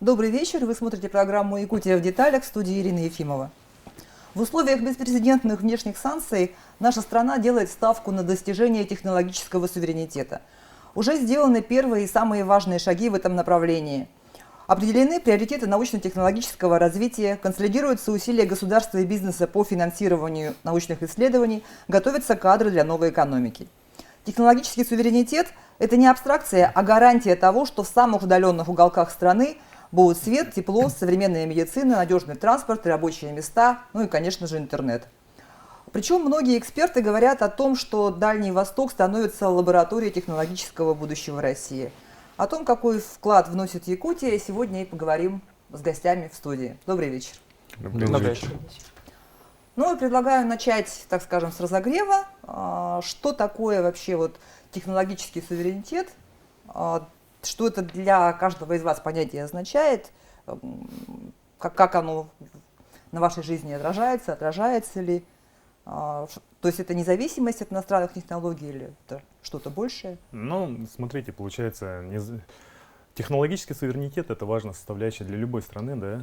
Добрый вечер. Вы смотрите программу «Якутия в деталях» в студии Ирина Ефимова. В условиях беспрецедентных внешних санкций наша страна делает ставку на достижение технологического суверенитета. Уже сделаны первые и самые важные шаги в этом направлении. Определены приоритеты научно-технологического развития, консолидируются усилия государства и бизнеса по финансированию научных исследований, готовятся кадры для новой экономики. Технологический суверенитет – это не абстракция, а гарантия того, что в самых удаленных уголках страны будут свет, тепло, современная медицина, надежный транспорт, рабочие места, ну и, конечно же, интернет. Причем многие эксперты говорят о том, что Дальний Восток становится лабораторией технологического будущего России. О том, какой вклад вносит Якутия, сегодня и поговорим с гостями в студии. Добрый вечер. Добрый вечер. Ну и предлагаю начать, так скажем, с разогрева. Что такое вообще вот технологический суверенитет? Что это для каждого из вас понятие означает? Как оно на вашей жизни отражается ли? То есть это независимость от иностранных технологий или это что-то большее? Ну, смотрите, получается, технологический суверенитет — это важная составляющая для любой страны, да,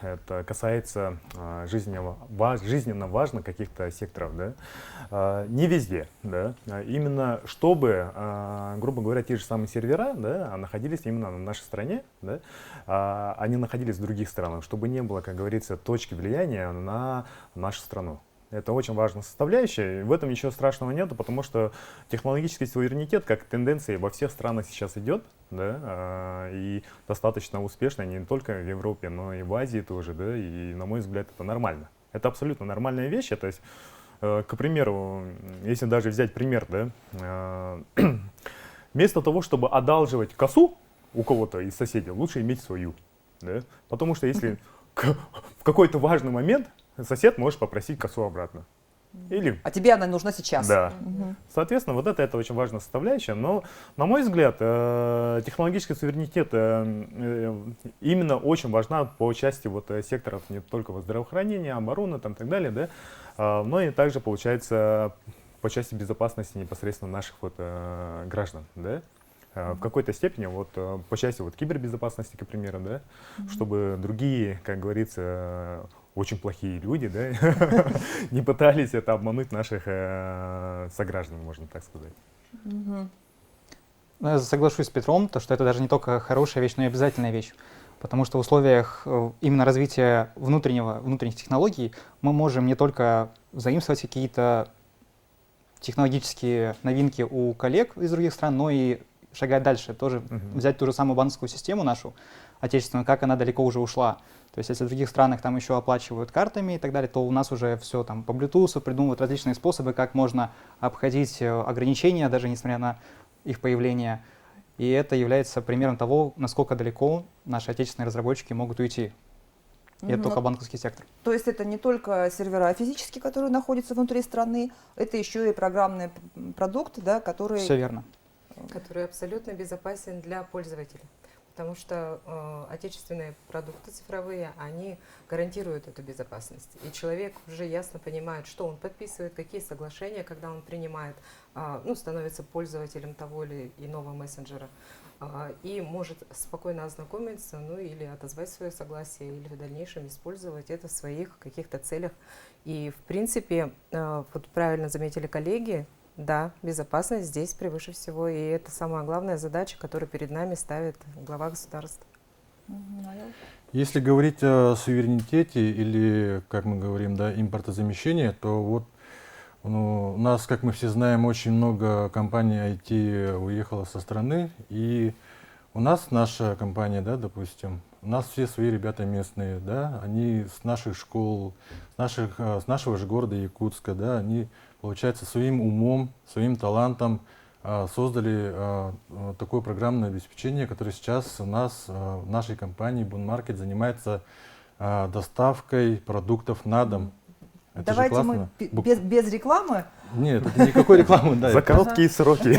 это касается жизненно важных каких-то секторов, да, не везде, да, именно чтобы, грубо говоря, те же самые сервера, да, находились именно на нашей стране, да, они находились в других странах, чтобы не было, как говорится, точки влияния на нашу страну. Это очень важная составляющая, и в этом ничего страшного нету, потому что технологический суверенитет, как тенденция, во всех странах сейчас идет, да, и достаточно успешно, не только в Европе, но и в Азии тоже, да, и, на мой взгляд, это нормально. Это абсолютно нормальная вещь, то есть, к примеру, если даже взять пример, да, вместо того, чтобы одалживать косу у кого-то из соседей, лучше иметь свою, да, потому что если в какой-то важный момент сосед может попросить косу обратно. Или... А тебе она нужна сейчас. Да. Соответственно, вот это очень важная составляющая. Но, на мой взгляд, технологический суверенитет именно очень важна по части вот секторов не только здравоохранения, обороны там, и так далее, да, но и также, получается, по части безопасности непосредственно наших вот, граждан. Да. В какой-то степени вот, по части вот, кибербезопасности, к примеру, да, чтобы другие, как говорится, очень плохие люди, да, не пытались это обмануть наших сограждан, можно так сказать. Я соглашусь с Петром, что это даже не только хорошая вещь, но и обязательная вещь. Потому что в условиях именно развития внутренних технологий мы можем не только заимствовать какие-то технологические новинки у коллег из других стран, но и шагать дальше, тоже взять ту же самую банковскую систему нашу, отечественную, как она далеко уже ушла. То есть если в других странах там еще оплачивают картами и так далее, то у нас уже все там по Bluetooth придумывают различные способы, как можно обходить ограничения, даже несмотря на их появление. И это является примером того, насколько далеко наши отечественные разработчики могут уйти. И это только банковский сектор. То есть это не только сервера физические, которые находятся внутри страны, это еще и программный продукт, да, который... Все верно. Который абсолютно безопасен для пользователя. Потому что отечественные продукты цифровые, они гарантируют эту безопасность. И человек уже ясно понимает, что он подписывает, какие соглашения, когда он принимает, ну, становится пользователем того или иного мессенджера, и может спокойно ознакомиться, ну, или отозвать свое согласие, или в дальнейшем использовать это в своих каких-то целях. И, в принципе, вот правильно заметили коллеги, да, безопасность здесь превыше всего, и это самая главная задача, которую перед нами ставит глава государства. Если говорить о суверенитете или, как мы говорим, да, импортозамещении, то вот у нас, как мы все знаем, очень много компаний IT уехало со страны, и у нас наша компания, да, допустим, у нас все свои ребята местные, да, они с наших школ, с нашего же города Якутска, да, они, получается, своим умом, своим талантом создали такое программное обеспечение, которое сейчас у нас в нашей компании Бунмаркет занимается доставкой продуктов на дом. Это Давайте мы без рекламы. Нет, это никакой рекламы. Да, за короткие сроки.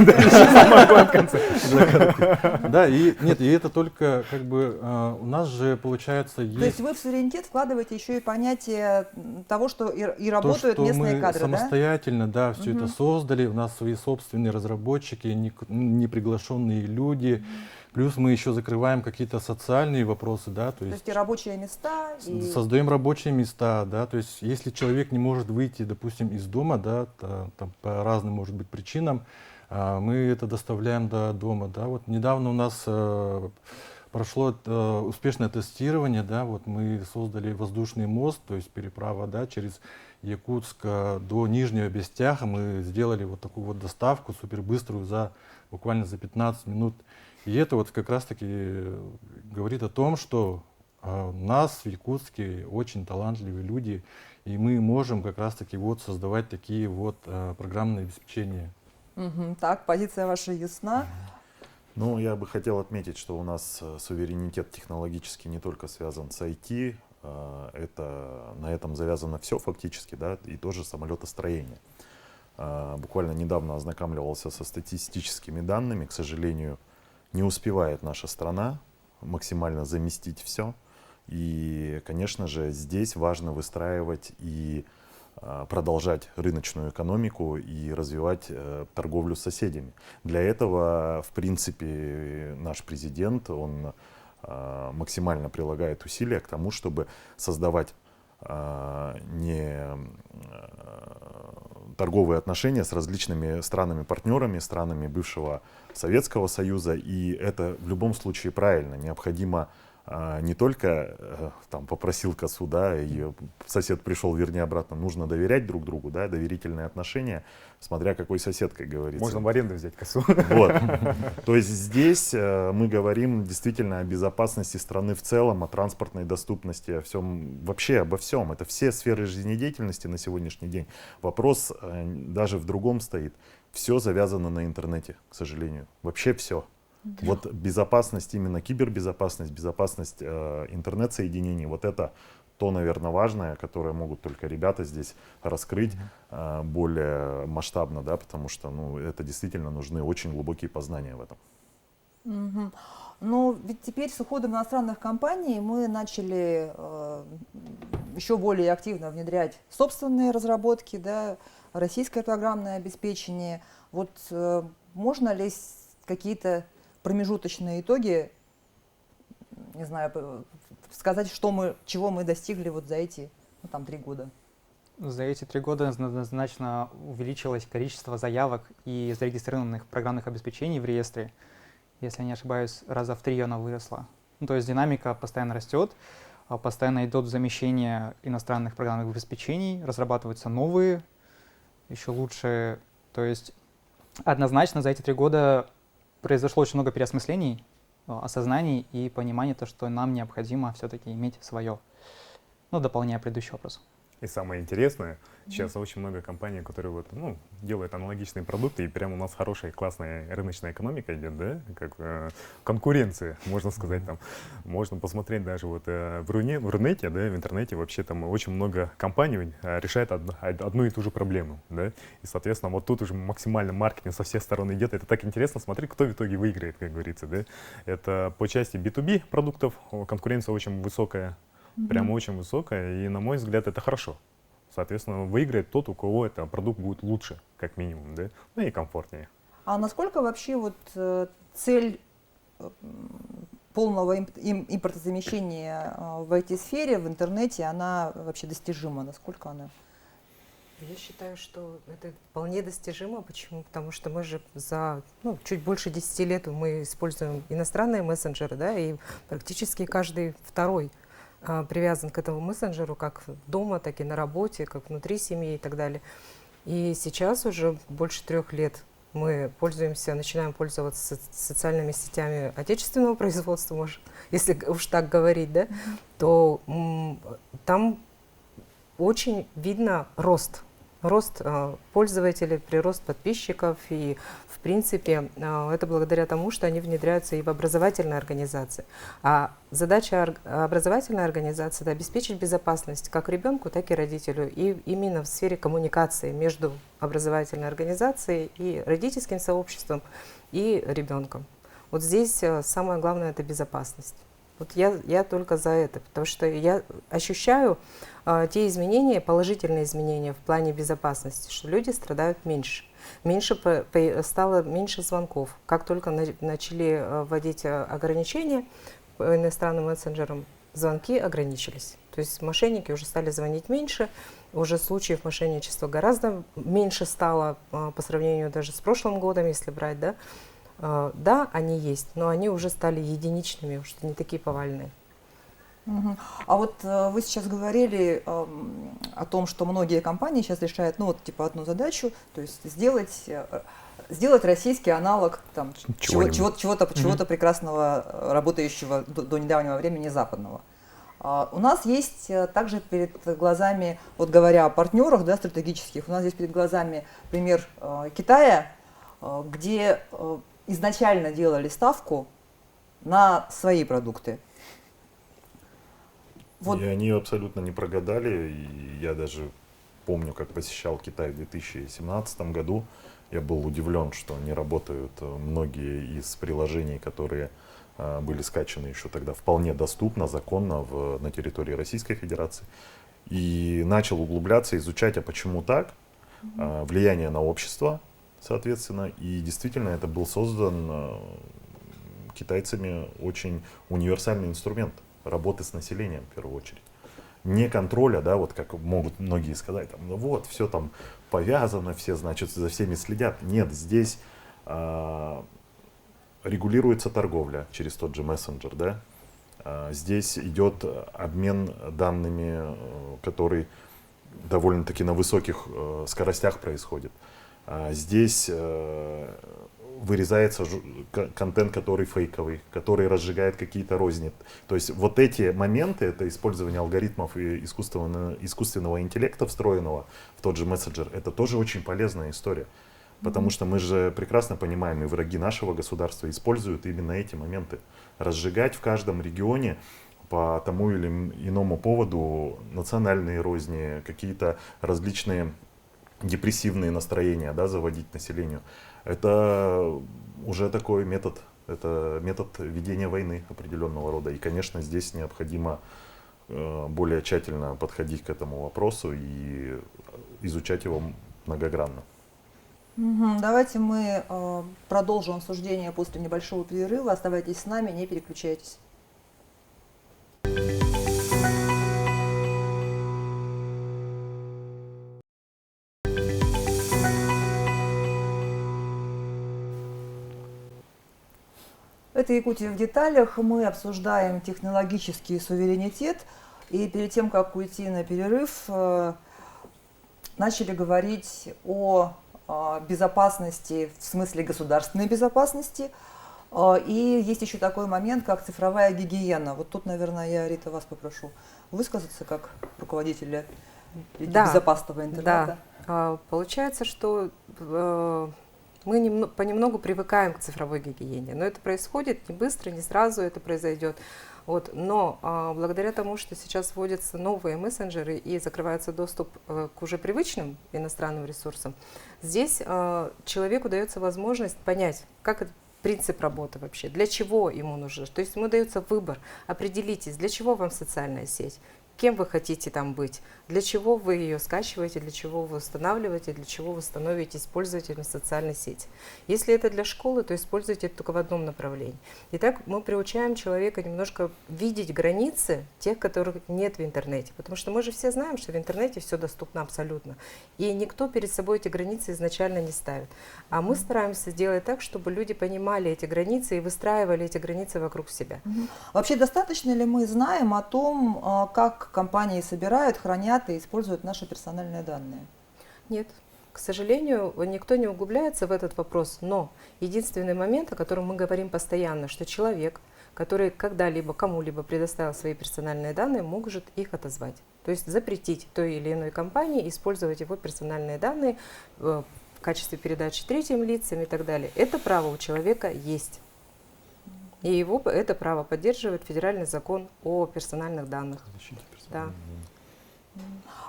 Да, и это только как бы у нас же получается есть... То есть вы в суверенитет вкладываете еще и понятие того, что и работают местные кадры, да? Самостоятельно, да, все это создали, у нас свои собственные разработчики, неприглашенные люди, Плюс мы еще закрываем какие-то социальные вопросы, да, То есть и рабочие места, и... создаем рабочие места, да, то есть если человек не может выйти, допустим, из дома, да, там по разным, может быть, причинам, мы это доставляем до дома, да. Вот недавно у нас прошло успешное тестирование, да, вот мы создали воздушный мост, то есть переправа, да, через Якутск до Нижнего Бестяха, мы сделали вот такую вот доставку супербыструю буквально за 15 минут. И это вот как раз-таки говорит о том, что у нас в Якутске очень талантливые люди, и мы можем как раз-таки вот создавать такие вот программные обеспечения. Так, позиция ваша ясна. Ну, я бы хотел отметить, что у нас суверенитет технологически не только связан с IT, на этом завязано все фактически, да, и тоже самолетостроение. Буквально недавно ознакомливался со статистическими данными. К сожалению, не успевает наша страна максимально заместить все. И, конечно же, здесь важно выстраивать и продолжать рыночную экономику и развивать торговлю с соседями. Для этого, в принципе, наш президент, он максимально прилагает усилия к тому, чтобы создавать не торговые отношения с различными странами-партнерами, странами бывшего Советского Союза. И это в любом случае правильно. Необходимо не только там попросил косу, да, и сосед пришел, верни обратно. Нужно доверять друг другу, да, доверительные отношения, смотря какой сосед, как говорится. Можно в аренду взять косу. Вот. То есть здесь мы говорим действительно о безопасности страны в целом, о транспортной доступности, о всем, вообще обо всем. Это все сферы жизнедеятельности на сегодняшний день. Вопрос даже в другом стоит. Все завязано на интернете, к сожалению. Вообще все. Вот безопасность, именно кибербезопасность, безопасность интернет-соединений, вот это то, наверное, важное, которое могут только ребята здесь раскрыть более масштабно, да, потому что, ну, это действительно нужны очень глубокие познания в этом. Но ведь теперь с уходом иностранных компаний мы начали еще более активно внедрять собственные разработки, да, российское программное обеспечение. Вот можно ли какие-то промежуточные итоги, не знаю, сказать, чего мы достигли вот за эти 3 года? За эти 3 года значительно увеличилось количество заявок и зарегистрированных программных обеспечений в реестре. Если я не ошибаюсь, раза в 3 оно выросло. Ну, то есть динамика постоянно растет, постоянно идут замещения иностранных программных обеспечений, разрабатываются новые, еще лучше. То есть однозначно за эти 3 года произошло очень много переосмыслений, осознаний и понимания, что нам необходимо все-таки иметь свое. Ну, дополняя предыдущий вопрос. И самое интересное, сейчас очень много компаний, которые вот, ну, делают аналогичные продукты, и прямо у нас хорошая, классная рыночная экономика идет, да, как конкуренция, можно сказать, там. Можно посмотреть даже вот в Рунете, да, в интернете вообще там очень много компаний решает одну и ту же проблему, да, и, соответственно, вот тут уже максимально маркетинг со всех сторон идет. Это так интересно смотреть, кто в итоге выиграет, как говорится, да. Это по части B2B продуктов конкуренция очень высокая. Прямо очень высокая, и, на мой взгляд, это хорошо. Соответственно, выиграет тот, у кого этот продукт будет лучше, как минимум, да, ну и комфортнее. А насколько вообще вот цель полного импортозамещения в IT-сфере, в интернете, она вообще достижима? Насколько она? Я считаю, что это вполне достижимо. Почему? Потому что мы же за чуть больше 10 лет мы используем иностранные мессенджеры, да, и практически каждый второй привязан к этому мессенджеру, как дома, так и на работе, как внутри семьи и так далее. И сейчас уже больше 3 лет мы начинаем пользоваться социальными сетями отечественного производства, может, если уж так говорить, да, то там очень видно рост пользователей, прирост подписчиков, и в принципе это благодаря тому, что они внедряются и в образовательные организации. А задача образовательной организации — это обеспечить безопасность как ребенку, так и родителю, и именно в сфере коммуникации между образовательной организацией и родительским сообществом и ребенком. Вот здесь самое главное — это безопасность. Вот я только за это, потому что я ощущаю те изменения, положительные изменения в плане безопасности, что люди страдают меньше. Стало меньше звонков. Как только начали вводить ограничения по иностранным мессенджерам, звонки ограничились. То есть мошенники уже стали звонить меньше, уже случаев мошенничества гораздо меньше стало по сравнению даже с прошлым годом, если брать, да. Да, они есть, но они уже стали единичными, уж не такие повальные. Мгм. А вот вы сейчас говорили о том, что многие компании сейчас решают, ну вот типа одну задачу, то есть сделать российский аналог там, Чего-нибудь. чего-то прекрасного, работающего до недавнего времени западного. У нас есть также перед глазами, вот говоря о партнерах, да, стратегических, у нас есть перед глазами пример Китая, где изначально делали ставку на свои продукты. Вот. И они абсолютно не прогадали. И я даже помню, как посещал Китай в 2017 году. Я был удивлен, что не работают многие из приложений, которые были скачаны еще тогда вполне доступно, законно на территории Российской Федерации. И начал углубляться, изучать, а почему так, влияние на общество, соответственно. И действительно это был создан китайцами очень универсальный инструмент работы с населением в первую очередь. Не контроля, да, вот как могут многие сказать, там, ну вот, все там повязано, все, значит, за всеми следят. Нет, здесь регулируется торговля через тот же мессенджер, да. Здесь идет обмен данными, который довольно-таки на высоких скоростях происходит. Здесь вырезается контент, который фейковый, который разжигает какие-то розни. То есть вот эти моменты, это использование алгоритмов и искусственного интеллекта, встроенного в тот же мессенджер, это тоже очень полезная история. Потому что мы же прекрасно понимаем, и враги нашего государства используют именно эти моменты. Разжигать в каждом регионе по тому или иному поводу национальные розни, какие-то различные депрессивные настроения, да, заводить населению. Это уже такой метод, это метод ведения войны определенного рода. И, конечно, здесь необходимо более тщательно подходить к этому вопросу и изучать его многогранно. Давайте мы продолжим обсуждение после небольшого перерыва. Оставайтесь с нами, не переключайтесь. Это «Якутия в деталях». Мы обсуждаем технологический суверенитет. И перед тем, как уйти на перерыв, начали говорить о безопасности, в смысле государственной безопасности. И есть еще такой момент, как цифровая гигиена. Вот тут, наверное, я, Рита, вас попрошу высказаться как руководителя безопасного интернета. Да. Получается, что мы понемногу привыкаем к цифровой гигиене, но это происходит не быстро, не сразу это произойдет. Вот. Но благодаря тому, что сейчас вводятся новые мессенджеры и закрывается доступ к уже привычным иностранным ресурсам, здесь человеку дается возможность понять, как этот принцип работы вообще, для чего ему нужно. То есть ему дается выбор, определитесь, для чего вам социальная сеть, кем вы хотите там быть, для чего вы ее скачиваете, для чего вы устанавливаете, для чего вы становитесь пользователем социальной сети. Если это для школы, то используйте это только в одном направлении. Итак, мы приучаем человека немножко видеть границы тех, которых нет в интернете. Потому что мы же все знаем, что в интернете все доступно абсолютно. И никто перед собой эти границы изначально не ставит. А мы стараемся сделать так, чтобы люди понимали эти границы и выстраивали эти границы вокруг себя. Вообще, достаточно ли мы знаем о том, как компании собирают, хранят и используют наши персональные данные? Нет. К сожалению, никто не углубляется в этот вопрос, но единственный момент, о котором мы говорим постоянно, что человек, который когда-либо кому-либо предоставил свои персональные данные, может их отозвать. То есть запретить той или иной компании использовать его персональные данные в качестве передачи третьим лицам и так далее. Это право у человека есть. И его это право поддерживает федеральный закон о персональных данных. Да.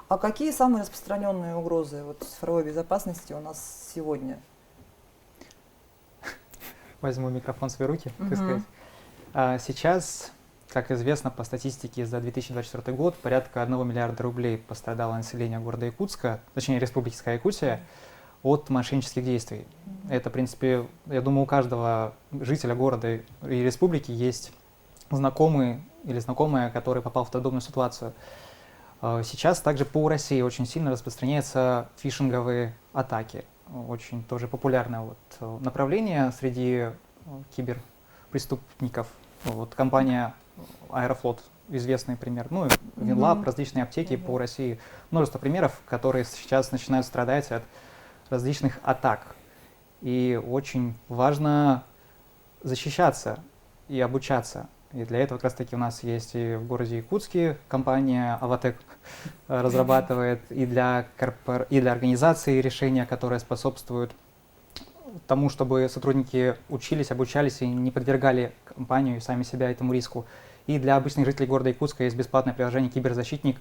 А какие самые распространенные угрозы цифровой безопасности у нас сегодня? Возьму микрофон в свои руки, так сказать. Сейчас как известно, по статистике за 2024 год порядка 1 миллиарда рублей пострадало население города Якутска, точнее Республики Якутия, от мошеннических действий. Это, в принципе, я думаю, у каждого жителя города и республики есть знакомый или знакомая, который попал в подобную ситуацию. Сейчас также по России очень сильно распространяются фишинговые атаки. Очень тоже популярное вот направление среди киберпреступников. Вот компания Аэрофлот, известный пример. Ну, Винлаб, различные аптеки по России. Множество примеров, которые сейчас начинают страдать от различных атак. И очень важно защищаться и обучаться. И для этого как раз таки у нас есть и в городе Якутске компания Аватек разрабатывает и для организации решения, которые способствуют тому, чтобы сотрудники учились, обучались и не подвергали компанию и сами себя этому риску. И для обычных жителей города Якутска есть бесплатное приложение «Киберзащитник»,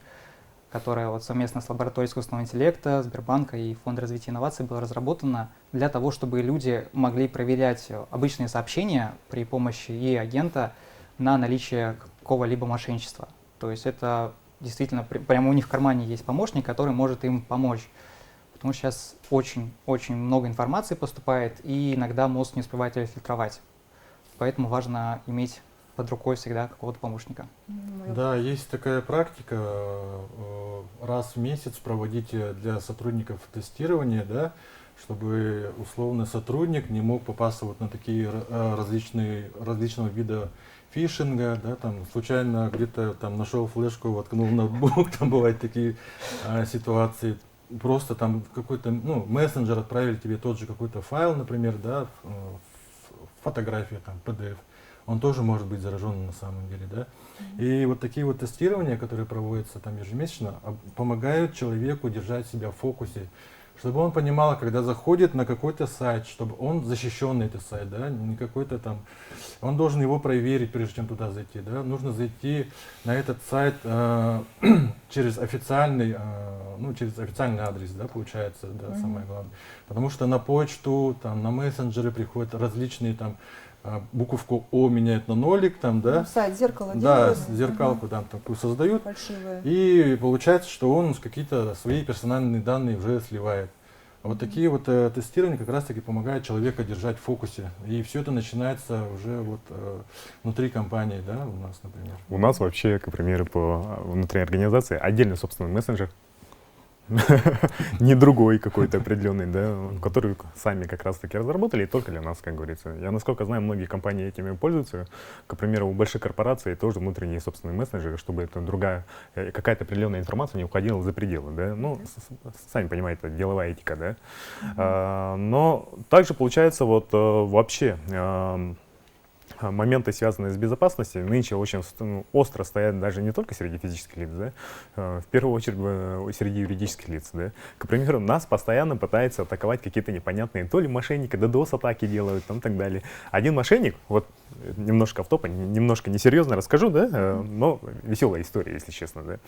которое вот совместно с лабораторией искусственного интеллекта, Сбербанка и Фонд развития инноваций было разработано для того, чтобы люди могли проверять обычные сообщения при помощи агента на наличие какого-либо мошенничества. То есть это действительно прямо у них в кармане есть помощник, который может им помочь. Потому что сейчас очень много информации поступает, и иногда мозг не успевает ее фильтровать. Поэтому важно иметь под рукой всегда какого-то помощника. Да, есть такая практика, раз в месяц проводить для сотрудников тестирование, да, чтобы условно сотрудник не мог попасться вот на такие различного вида фишинга, да, там случайно где-то там нашел флешку, воткнул в ноутбук, там бывают такие ситуации. Просто там какой-то, мессенджер отправили тебе тот же какой-то файл, например, да, фотография, там, PDF. Он тоже может быть заражен на самом деле, да. И вот такие вот тестирования, которые проводятся там ежемесячно, помогают человеку держать себя в фокусе, чтобы он понимал, когда заходит на какой-то сайт, чтобы он защищенный этот сайт, да, не какой-то там, он должен его проверить, прежде чем туда зайти, да. Нужно зайти на этот сайт через официальный адрес, да, получается, да, самое главное. Потому что на почту, там, на мессенджеры приходят различные там буковку О меняют на нолик, там, да. Сайт зеркало Да, делают. зеркалку там такую создают. Фальшивые. И получается, что он какие-то свои персональные данные уже сливает. А вот такие вот тестирования как раз таки помогают человека держать в фокусе. И все это начинается уже вот внутри компании, да, у нас, например. У нас вообще, к примеру, внутри организации отдельный собственный мессенджер. Не другой какой-то определенный, да, который сами как раз-таки разработали, и только для нас, как говорится. Я, насколько знаю, многие компании этими пользуются. К примеру, у больших корпораций тоже внутренние собственные мессенджеры, чтобы это какая-то определенная информация не уходила за пределы, да. Ну, сами понимаете, это деловая этика, да. Но также получается вот вообще моменты, связанные с безопасностью, нынче очень остро стоят даже не только среди физических лиц, да, в первую очередь среди юридических лиц. Да. К примеру, нас постоянно пытаются атаковать какие-то непонятные, то ли мошенники, DDoS-атаки делают, там, и так далее. Один мошенник, вот немножко автопа, немножко несерьезно расскажу, да, но веселая история, если честно.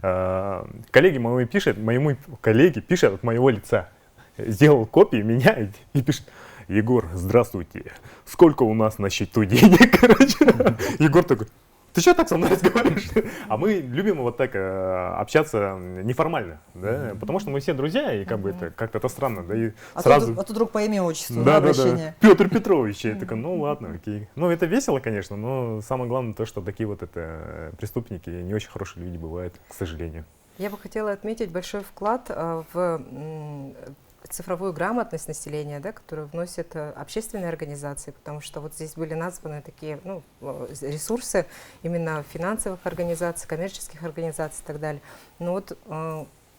Да. Моему коллеге пишет от моего лица, сделал копии, меняет и пишет: Егор, здравствуйте. Сколько у нас на счету денег? Короче. Егор такой: ты что так со мной разговариваешь? А мы любим вот так общаться неформально, да? Потому что мы все друзья, и как бы это как-то это странно, да? И сразу... тут друг по имени, отчеству, да, обращение. Петр Петрович. Я такой: ну ладно, окей. Ну это весело, конечно, но самое главное то, что такие вот преступники не очень хорошие люди бывают, к сожалению. Я бы хотела отметить большой вклад в цифровую грамотность населения, да, которую вносят общественные организации, потому что вот здесь были названы такие ресурсы именно финансовых организаций, коммерческих организаций и так далее. Но вот,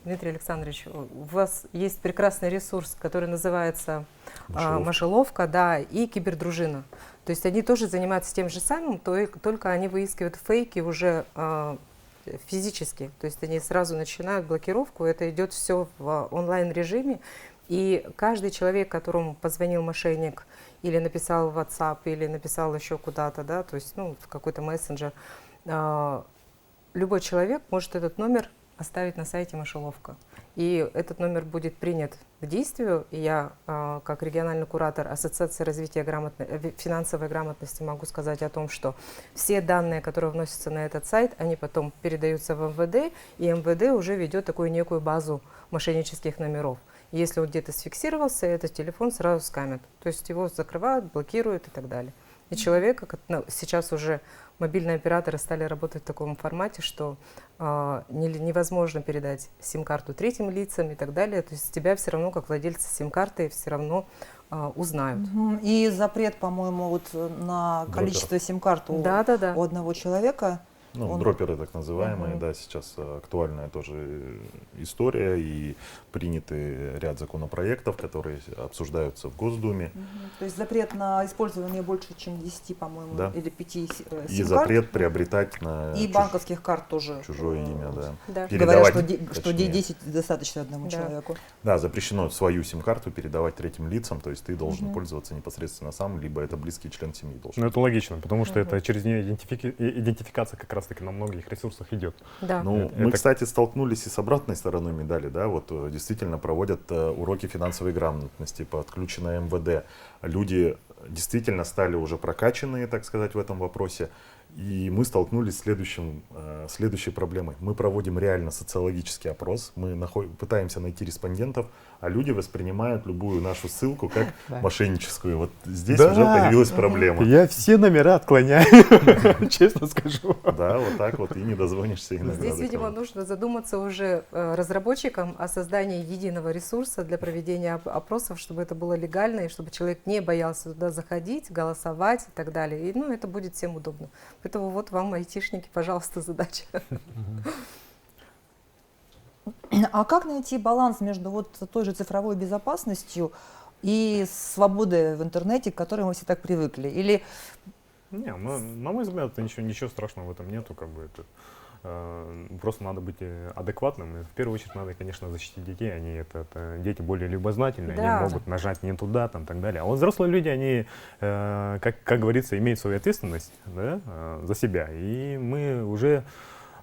Дмитрий Александрович, у вас есть прекрасный ресурс, который называется «Мышеловка», да, и «Кибердружина». То есть они тоже занимаются тем же самым, только они выискивают фейки уже физически. То есть они сразу начинают блокировку, это идет все в онлайн-режиме. И каждый человек, которому позвонил мошенник или написал в WhatsApp, или написал еще куда-то, да, то есть в какой-то мессенджер, любой человек может этот номер оставить на сайте мышеловка. И этот номер будет принят к действию, и я, как региональный куратор Ассоциации развития финансовой грамотности, могу сказать о том, что все данные, которые вносятся на этот сайт, они потом передаются в МВД, и МВД уже ведет такую некую базу мошеннических номеров. Если он где-то сфиксировался, этот телефон сразу скамят. То есть его закрывают, блокируют и так далее. И человека, сейчас уже мобильные операторы стали работать в таком формате, что невозможно передать сим-карту третьим лицам и так далее. То есть тебя все равно, как владельца сим-карты, все равно узнают. И запрет, по-моему, вот на количество сим-карт у одного человека. Ну, дроперы так называемые, да, сейчас актуальная тоже история, и приняты ряд законопроектов, которые обсуждаются в Госдуме. То есть запрет на использование больше, чем 10, по-моему, да. или 5 сим-карт. И запрет приобретать на и банковских карт тоже. Чужое имя, да. Да. Говорят, что 10 достаточно одному человеку. Да, запрещено свою сим-карту передавать третьим лицам, то есть ты должен пользоваться непосредственно сам, либо это близкий член семьи должен. Ну, это логично, потому что это через нее идентификация как раз-таки на многих ресурсах идет. Да. Ну, мы, кстати, столкнулись и с обратной стороной медали, да, вот действительно проводят уроки финансовой грамотности, подключено МВД. Люди действительно стали уже прокачанные, так сказать, в этом вопросе. И мы столкнулись с следующей проблемой. Мы проводим реально социологический опрос, мы пытаемся найти респондентов, а люди воспринимают любую нашу ссылку как мошенническую. Вот здесь уже появилась проблема. Я все номера отклоняю, честно скажу. Да, вот так вот и не дозвонишься иногда. Здесь, видимо, нужно задуматься уже разработчикам о создании единого ресурса для проведения опросов, чтобы это было легально, и чтобы человек не боялся туда заходить, голосовать и так далее. И, ну, это будет всем удобно. Поэтому вот вам, айтишники, пожалуйста, задача. А как найти баланс между вот той же цифровой безопасностью и свободой в интернете, к которой мы все так привыкли? Или... Не, на мой взгляд, ничего страшного в этом нету, как бы это. Просто надо быть адекватным. И в первую очередь надо, конечно, защитить детей. Дети более любознательные, они могут нажать не туда, там, так далее. А вот взрослые люди, они, как говорится, имеют свою ответственность, да, за себя. И мы уже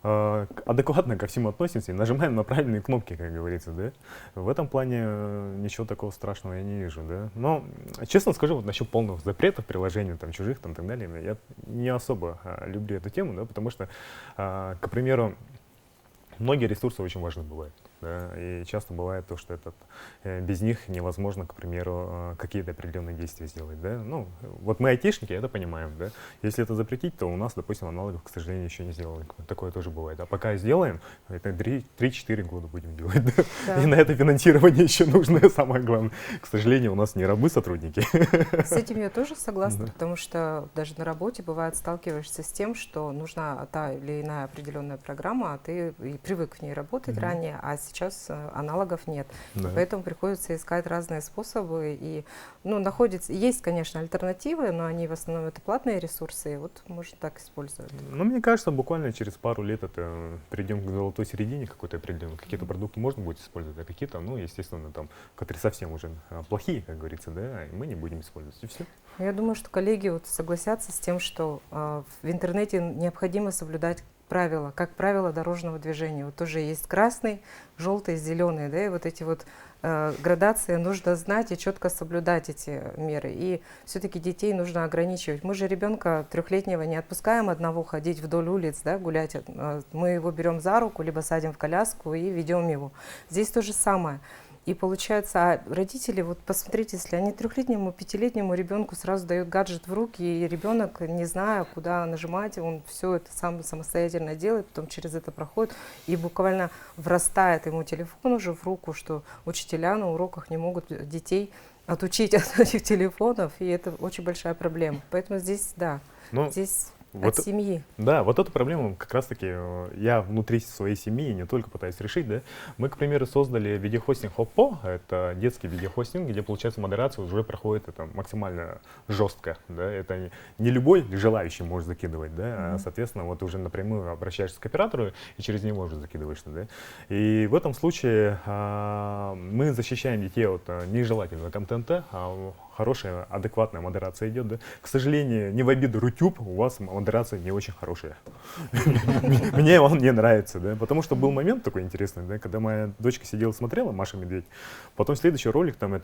адекватно ко всему относимся и нажимаем на правильные кнопки, как говорится, да. В этом плане ничего такого страшного я не вижу, да. Но, честно скажу, вот насчет полных запретов приложений, там, чужих, там, так далее, я не особо люблю эту тему, да, потому что, к примеру, многие ресурсы очень важны бывают. Да, и часто бывает то, что без них невозможно, к примеру, какие-то определенные действия сделать. Да? Ну, вот мы айтишники, это понимаем. Да? Если это запретить, то у нас, допустим, аналогов, к сожалению, еще не сделали. Такое тоже бывает. А пока сделаем, это 3-4 года будем делать. Да? Да. И на это финансирование еще нужно, самое главное. К сожалению, у нас не рабы сотрудники. С этим я тоже согласна, потому что даже на работе бывает сталкиваешься с тем, что нужна та или иная определенная программа, а ты и привык в ней работать ранее, а сейчас аналогов нет. Да. Поэтому приходится искать разные способы. И, ну, есть, конечно, альтернативы, но они в основном это платные ресурсы, и вот можно так использовать. Ну, мне кажется, буквально через пару лет придем к золотой середине какой-то определенной. Какие-то продукты можно будет использовать, а какие-то, ну, естественно, там, которые совсем уже плохие, как говорится, да, и мы не будем использовать. И все. Я думаю, что коллеги вот согласятся с тем, что в интернете необходимо соблюдать правила, как правило дорожного движения. Вот тоже есть красный, желтый, зеленый, да, и вот эти вот градации нужно знать и четко соблюдать эти меры. И все-таки детей нужно ограничивать. Мы же ребенка 3-летнего не отпускаем одного ходить вдоль улиц, да, гулять. Мы его берем за руку, либо садим в коляску и ведем его. Здесь то же самое. И получается, родители, вот посмотрите, если они 3-летнему, 5-летнему ребенку сразу дают гаджет в руки, и ребенок, не зная, куда нажимать, он все это сам самостоятельно делает, потом через это проходит, и буквально врастает ему телефон уже в руку, что учителя на уроках не могут детей отучить от этих телефонов, и это очень большая проблема. Поэтому здесь, да, здесь... От семьи. Да, вот эту проблему как раз-таки я внутри своей семьи не только пытаюсь решить. Да. Мы, к примеру, создали видеохостинг Hoppo. Это детский видеохостинг, где, получается, модерация уже проходит это максимально жестко. Да. Это не любой желающий может закидывать, да, а, соответственно, вот уже напрямую обращаешься к оператору и через него уже закидываешь. Да. И в этом случае мы защищаем детей от нежелательного контента. хорошая, адекватная модерация идет, да. К сожалению, не в обиду Рутюб, у вас модерация не очень хорошая. Мне он не нравится, да, потому что был момент такой интересный, да, когда моя дочка сидела, смотрела Маша Медведь, потом следующий ролик там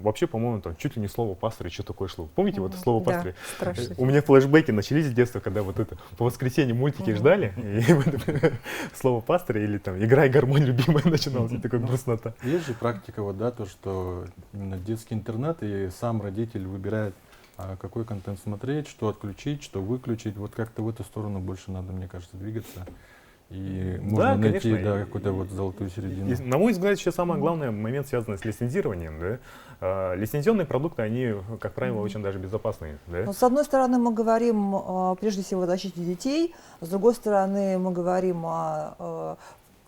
вообще, по-моему, там чуть ли не слово пастыря, что такое шло. Помните вот это слово Да, пастыря? страшно. У меня флешбеки начались с детства, когда вот это по воскресеньям мультики ждали, и вот слово пастыря или там играй гармонь любимая начиналась, и такой грустнота. Есть же практика, вот, да, то, что именно детский интернет, и сам родитель выбирает, какой контент смотреть, что отключить, что выключить. Вот как-то в эту сторону больше надо, мне кажется, двигаться. И можно найти, конечно, да, какую-то вот золотую середину. И, на мой взгляд, еще самый главный момент, связанный с лицензированием. Да? Лицензионные продукты, они, как правило, очень даже безопасные. Да? Ну, с одной стороны, мы говорим прежде всего о защите детей, с другой стороны, мы говорим о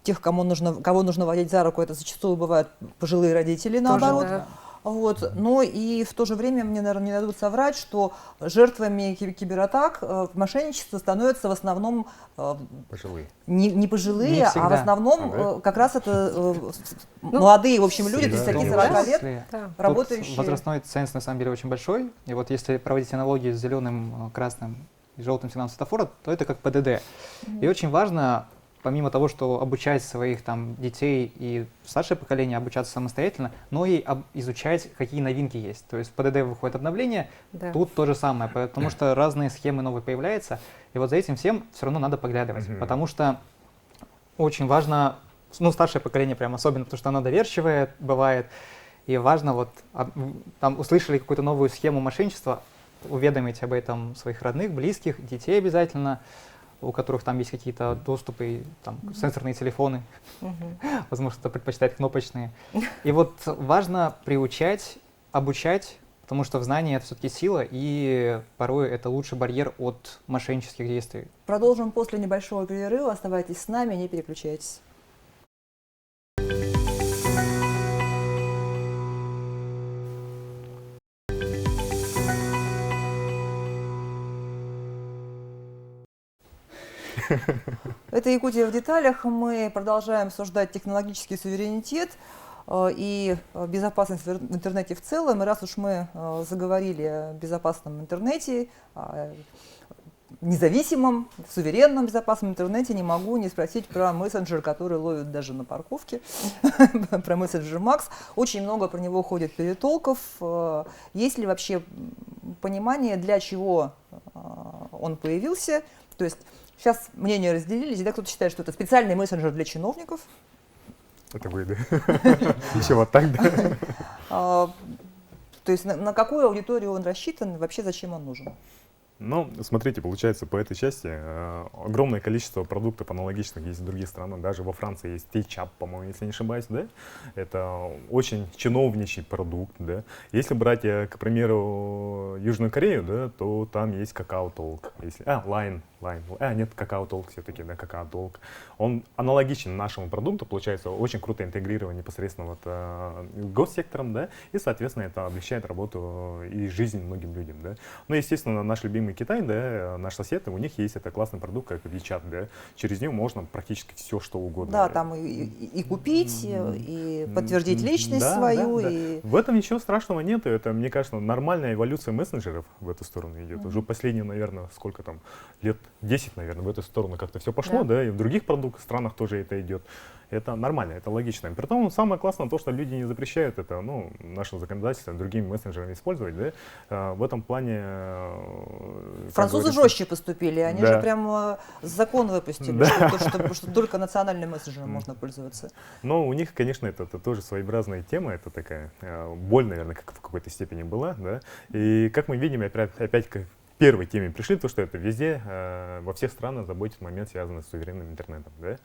тех, кого нужно водить за руку, это зачастую бывают пожилые родители, наоборот. да. Вот. Но и в то же время мне, наверное, не дадут соврать, что жертвами кибератак, мошенничества становятся в основном Пожилые. не пожилые, Не а в всегда. основном как раз это молодые, в общем, люди, всегда. 30-40 лет, Да. Тут работающие. возрастной ценз на самом деле очень большой. И вот если проводить аналогию с зеленым, красным и желтым сигналом светофора, то это как ПДД. И очень важно, помимо того, что обучать своих там детей и старшее поколение обучаться самостоятельно, но и изучать, какие новинки есть. То есть в ПДД выходит обновление, Да. тут то же самое, потому что разные схемы новые появляются, и вот за этим всем все равно надо поглядывать, потому что очень важно, ну, старшее поколение прям особенно, потому что оно доверчивое бывает, и важно вот там услышали какую-то новую схему мошенничества, уведомить об этом своих родных, близких, детей обязательно, у которых там есть какие-то доступы, там, сенсорные телефоны, возможно, кто предпочитает кнопочные. И вот важно приучать, обучать, потому что в знании это все-таки сила, и порой это лучший барьер от мошеннических действий. Продолжим после небольшого перерыва. Оставайтесь с нами, не переключайтесь. Это «Якутия в деталях». Мы продолжаем обсуждать технологический суверенитет и безопасность в интернете в целом. И раз уж мы заговорили о безопасном интернете, о независимом, суверенном безопасном интернете, не могу не спросить про мессенджер, который ловят даже на парковке, про мессенджер Макс. Очень много про него ходит перетолков. Есть ли вообще понимание, для чего он появился? То есть сейчас мнения разделились, да, кто-то считает, что это специальный мессенджер для чиновников. Это вы, да? Еще вот так, да? То есть на какую аудиторию он рассчитан, вообще зачем он нужен? Ну, смотрите, получается, по этой части огромное количество продуктов аналогичных есть в других странах. Даже во Франции есть TeaChat, по-моему, если не ошибаюсь, да? Это очень чиновничий продукт, да? Если брать, к примеру, Южную Корею, да, то там есть Kakao Talk. Line. Нет, Kakao Talk все-таки, да, Kakao Talk. Он аналогичен нашему продукту, получается, очень круто интегрирован непосредственно вот госсектором, да, и, соответственно, это облегчает работу и жизнь многим людям, да. Ну, естественно, наш любимый Китай, да, наш сосед, у них есть это классный продукт, как WeChat, да, через него можно практически все, что угодно. Да, там и купить, и подтвердить личность Да, свою. да, да. И... В этом ничего страшного нет, это, мне кажется, нормальная эволюция мессенджеров в эту сторону идет. Уже последние, наверное, сколько там, лет 10, наверное, в эту сторону как-то все пошло, да, и в других странах тоже это идет. Это нормально, это логично. Притом самое классное то, что люди не запрещают это, ну, наше законодательство другими мессенджерами использовать, да. В этом плане... Французы жестче поступили, они Да. же прям закон выпустили, Да. что только национальным мессенджером можно пользоваться. Но у них, конечно, это тоже своеобразная тема, это такая боль, наверное, как в какой-то степени была, да. И как мы видим, опять к первой теме пришли, то, что это везде, во всех странах заботит момент, связанный с суверенным интернетом, да.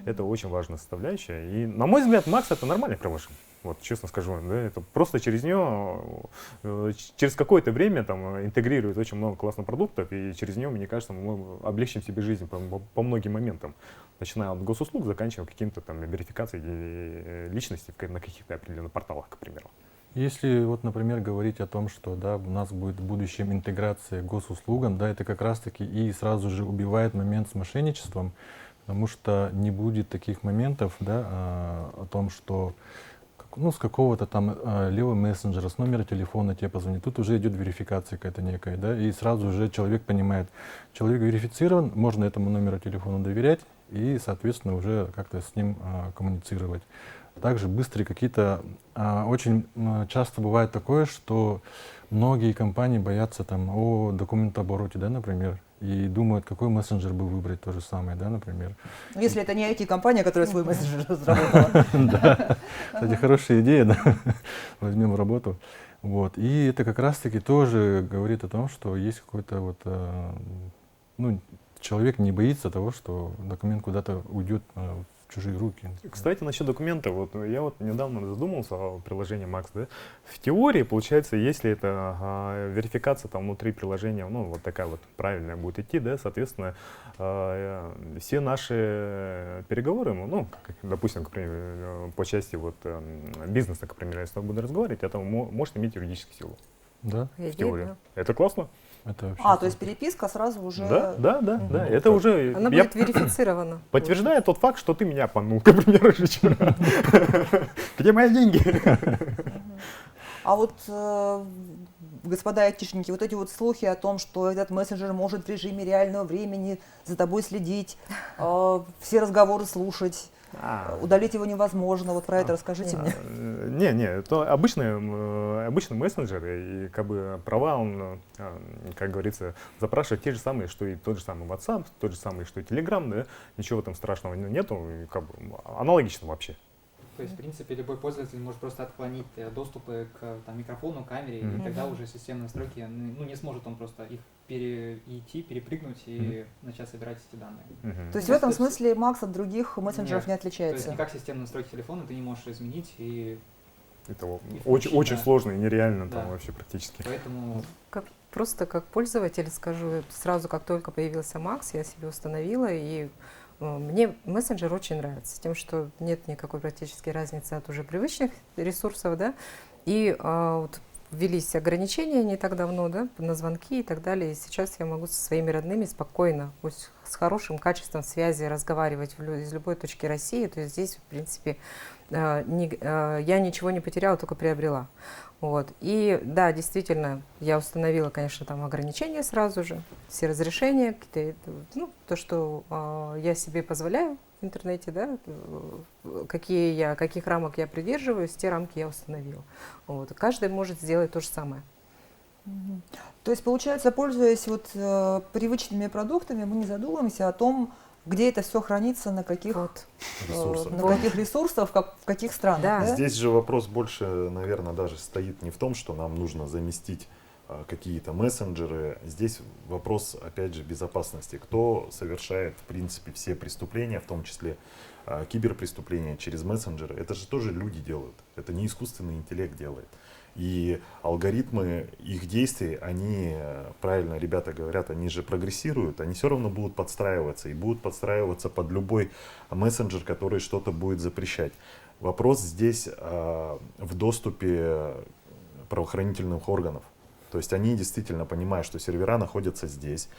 Это очень важная составляющая. И, на мой взгляд, Макс — это нормальный промышленник. Вот, честно скажу, да, это просто через нее, через какое-то время там интегрирует очень много классных продуктов, и через нее, мне кажется, мы облегчим себе жизнь по многим моментам, начиная от госуслуг, заканчивая каким-то там верификацией личности на каких-то определенных порталах, к примеру. Если вот, например, говорить о том, что да, у нас будет в будущем интеграция к госуслугам, да, это как раз-таки и сразу же убивает момент с мошенничеством, потому что не будет таких моментов, да, о том, что ну, с какого-то там левого мессенджера, с номера телефона тебе позвонит. Тут уже идет верификация какая-то некая, да, и сразу же человек понимает, человек верифицирован, можно этому номеру телефона доверять и, соответственно, уже как-то с ним коммуницировать. Также быстрые какие-то, очень часто бывает такое, что многие компании боятся там о документообороте, да, например, и думают, какой мессенджер бы выбрать, то же самое, да, например. Ну, если это не IT-компания, которая свой мессенджер разработала. Да, кстати, хорошая идея, да, возьмем в работу. Вот. И это как раз-таки тоже говорит о том, что есть какой-то вот, ну, человек не боится того, что документ куда-то уйдет в чужие руки. Кстати, насчет документа, вот я вот недавно задумался о приложении Макс, да. В теории, получается, если это верификация там внутри приложения, ну, вот такая вот правильная будет идти, да, соответственно, все наши переговоры, ну, допустим, к примеру, по части вот бизнеса, к примеру, если я буду разговаривать, это может иметь юридическую силу. Да, По В идее, теории. да. Это классно? это вообще То есть переписка сразу уже... Да, это уже... Она я будет верифицирована. подтверждаю тот факт, что ты меня обманул, к примеру, вчера. Где мои деньги? А вот, господа айтишники, вот эти вот слухи о том, что этот мессенджер может в режиме реального времени за тобой следить, все разговоры слушать, удалить его невозможно, вот про это расскажите мне. Не, это обычный мессенджер, и как бы права он, как говорится, запрашивает те же самые, что и тот же самый WhatsApp, тот же самый, что и Telegram, да, ничего там страшного нету, и как бы аналогично вообще. То есть, в принципе, любой пользователь может просто отклонить доступы к там, микрофону, камере, и тогда уже системные настройки, ну, не сможет он просто их перепрыгнуть и начать собирать эти данные. То есть в этом смысле Макс от других мессенджеров Нет. не То есть отличается? никак системные настройки телефона ты не можешь изменить, и Это И очень, включить, очень да. сложно и нереально там Да. вообще практически. поэтому Просто как пользователь скажу, сразу как только появился Макс, я себе установила, и мне мессенджер очень нравится, тем, что нет никакой практически разницы от уже привычных ресурсов, да, и вот ввелись ограничения не так давно, да, на звонки и так далее, и сейчас я могу со своими родными спокойно, пусть с хорошим качеством связи разговаривать из любой точки России, то есть здесь, в принципе, я ничего не потеряла, только приобрела. Вот. И да, действительно, я установила, конечно, там ограничения сразу же, все разрешения, ну, то, что я себе позволяю в интернете, да, каких рамок я придерживаюсь, те рамки я установила. Вот. Каждый может сделать то же самое. То есть, получается, пользуясь вот привычными продуктами, мы не задумываемся о том, где это все хранится, на каких, Ресурсов. на каких ресурсах, в каких странах. Да. Да? Здесь же вопрос больше, наверное, даже стоит не в том, что нам нужно заместить какие-то мессенджеры. Здесь вопрос, опять же, безопасности. Кто совершает, в принципе, все преступления, в том числе киберпреступления через мессенджеры. Это же тоже люди делают. Это не искусственный интеллект делает. И алгоритмы их действий, они, правильно ребята говорят, они же прогрессируют, они все равно будут подстраиваться и будут подстраиваться под любой мессенджер, который что-то будет запрещать. Вопрос здесь в доступе правоохранительных органов. То есть они действительно понимают, что сервера находятся здесь,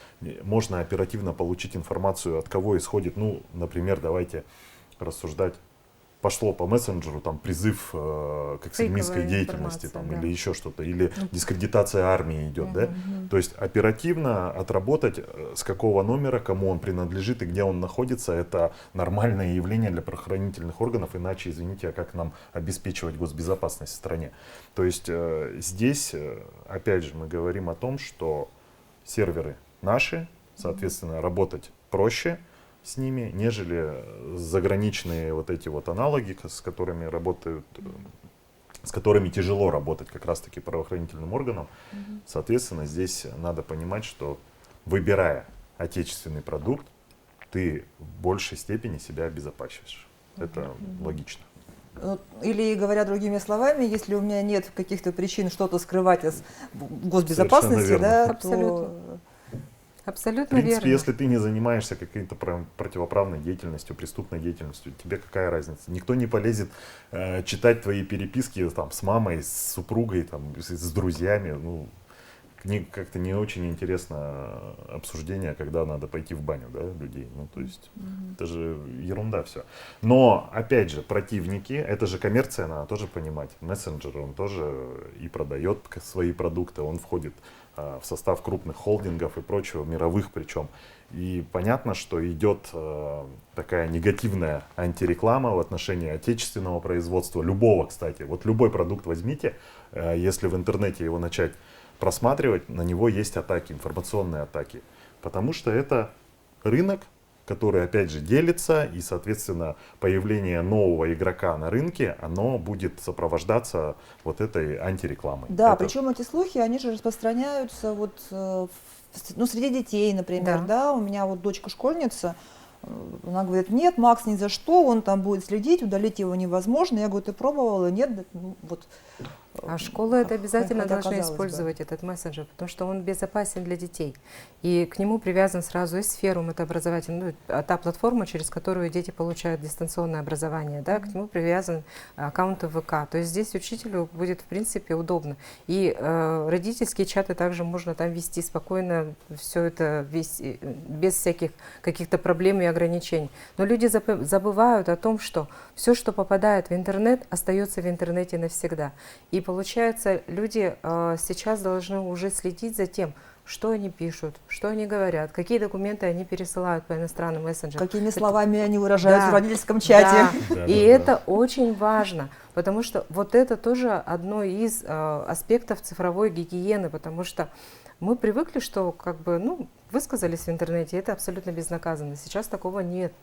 можно оперативно получить информацию, от кого исходит, ну, например, давайте рассуждать. Пошло по мессенджеру там призыв к экстремистской Фейковая деятельности информация, там, да. или еще что-то, или дискредитация армии идет, да? То есть оперативно отработать, с какого номера, кому он принадлежит и где он находится, это нормальное явление для правоохранительных органов, иначе, извините, а как нам обеспечивать госбезопасность в стране? То есть здесь, опять же, мы говорим о том, что серверы наши, соответственно, работать проще с ними, нежели заграничные вот эти вот аналоги, с которыми работают, с которыми тяжело работать как раз-таки правоохранительным органам. Соответственно, здесь надо понимать, что выбирая отечественный продукт, ты в большей степени себя обезопасишь. Это логично. Или, говоря другими словами, если у меня нет каких-то причин что-то скрывать из госбезопасности, Совершенно да, верно. то... Абсолютно В принципе, верно. если ты не занимаешься какой-то противоправной деятельностью, преступной деятельностью, тебе какая разница? Никто не полезет читать твои переписки там, с мамой, с супругой, там, с друзьями. Ну, как-то не очень интересно обсуждение, когда надо пойти в баню, да, людей. Ну, то есть, это же ерунда все. Но, опять же, противники, это же коммерция, надо тоже понимать. Мессенджер, он тоже и продает свои продукты, он входит в состав крупных холдингов и прочего, мировых причем. И понятно, что идет такая негативная антиреклама в отношении отечественного производства, любого, кстати. Вот любой продукт возьмите, если в интернете его начать просматривать, на него есть атаки, информационные атаки. Потому что это рынок, который, опять же, делится, и, соответственно, появление нового игрока на рынке, оно будет сопровождаться вот этой антирекламой. Да, Это- причем эти слухи, они же распространяются вот, ну, среди детей, например, да. У меня вот дочка школьница, она говорит, нет, Макс ни за что, он там будет следить, удалить его невозможно. Я говорю, ты пробовала? Нет, ну, вот. А школы это обязательно Хотя, должны казалось бы. использовать этот мессенджер, потому что он безопасен для детей. И к нему привязан сразу и Сферум, это образовательный, ну, та платформа, через которую дети получают дистанционное образование, да, к нему привязан аккаунт ВК. То есть здесь учителю будет, в принципе, удобно. И родительские чаты также можно там вести спокойно, все это без всяких каких-то проблем и ограничений. Но люди забывают о том, что все, что попадает в интернет, остается в интернете навсегда. И получается, люди сейчас должны уже следить за тем, что они пишут, что они говорят, какие документы они пересылают по иностранным мессенджерам. Какими словами они выражаются Да, в родительском чате. да. И это очень важно, потому что вот это тоже одно из аспектов цифровой гигиены, потому что мы привыкли, что как бы, ну, высказались в интернете, это абсолютно безнаказанно. Сейчас такого нет.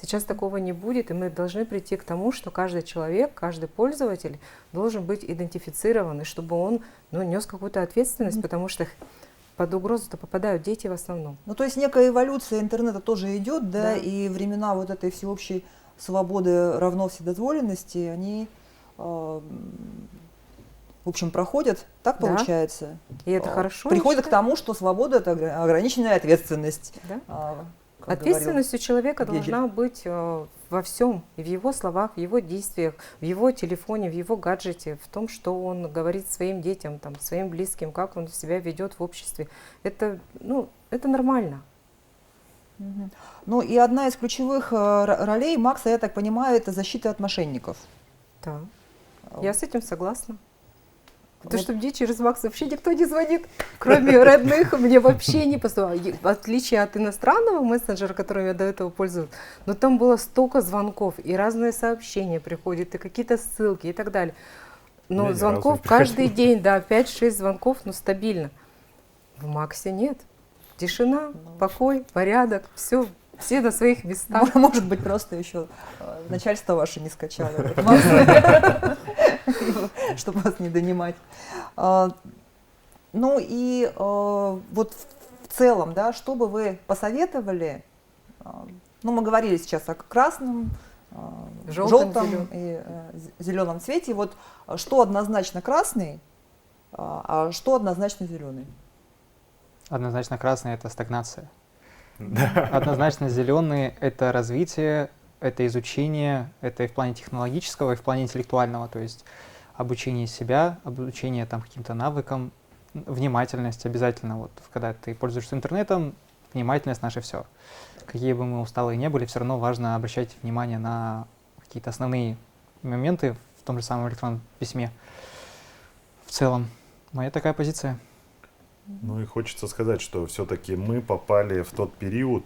Сейчас такого не будет, и мы должны прийти к тому, что каждый человек, каждый пользователь должен быть идентифицирован, и чтобы он, ну, нес какую-то ответственность, потому что под угрозу-то попадают дети в основном. Ну, то есть некая эволюция интернета тоже идет, да, Да. и времена вот этой всеобщей свободы равно вседозволенности, они, в общем, проходят, так Да. получается. И это хорошо. я Приходит к считаю. тому, что свобода – это ограниченная ответственность. Да. Как говорил Ответственность у человека Гегель. должна быть во всем, и в его словах, в его действиях, в его телефоне, в его гаджете, в том, что он говорит своим детям, там, своим близким, как он себя ведет в обществе. Это, ну, это нормально. Мгм. Ну и одна из ключевых ролей Макса, я так понимаю, это защита от мошенников. Да. Я с этим согласна. То, Вот. что мне через Макс вообще никто не звонит, кроме родных, мне вообще не поступало. В отличие от иностранного мессенджера, которым я до этого пользовалась, но там было столько звонков, и разные сообщения приходят, и какие-то ссылки и так далее. Но Мне ни звонков разу не каждый день, да, 5-6 звонков, но стабильно. В Максе нет. Тишина, покой, порядок, все на своих местах. Может быть, просто еще начальство ваше не скачало этот Макс, чтобы вас не донимать. Ну и вот в целом, да, что бы вы посоветовали? Ну, мы говорили сейчас о красном, Желтом, желтом и зеленом цвете. Вот что однозначно красный, а что однозначно зеленый? Однозначно красный — это стагнация. Однозначно зеленый — это развитие, это изучение, это и в плане технологического, и в плане интеллектуального, то есть обучение себя, обучение там каким-то навыкам, внимательность обязательно. Вот когда ты пользуешься интернетом, внимательность — наше все. Какие бы мы усталые не были, все равно важно обращать внимание на какие-то основные моменты в том же самом электронном письме. В целом, моя такая позиция. Ну и хочется сказать, что все-таки мы попали в тот период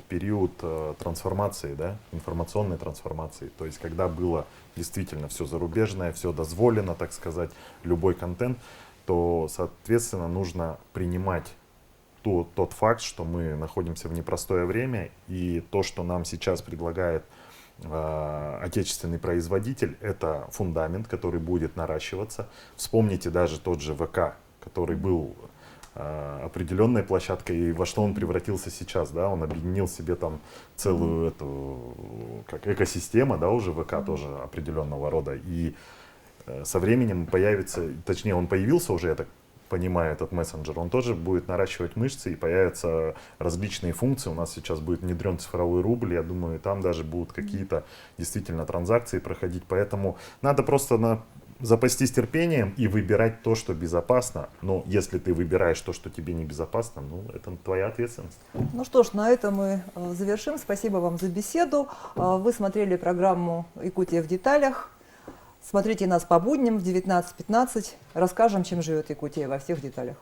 трансформации, да, информационной трансформации. То есть когда было действительно все зарубежное, все дозволено, так сказать, любой контент, то, соответственно, нужно принимать тот факт, что мы находимся в непростое время, и то, что нам сейчас предлагает отечественный производитель, это фундамент, который будет наращиваться. Вспомните даже тот же ВК, который был определенной площадкой, и во что он превратился сейчас, да, он объединил себе там целую эту, как экосистема, да, уже ВК тоже определенного рода, и со временем появится, точнее он появился уже, я так понимаю, этот мессенджер, он тоже будет наращивать мышцы, и появятся различные функции, у нас сейчас будет внедрен цифровой рубль, я думаю, там даже будут какие-то действительно транзакции проходить, поэтому надо просто запастись терпением и выбирать то, что безопасно. Но если ты выбираешь то, что тебе небезопасно, ну, это твоя ответственность. Ну что ж, на этом мы завершим. Спасибо вам за беседу. Вы смотрели программу «Якутия в деталях». Смотрите нас по будням в 19:15. Расскажем, чем живет Якутия во всех деталях.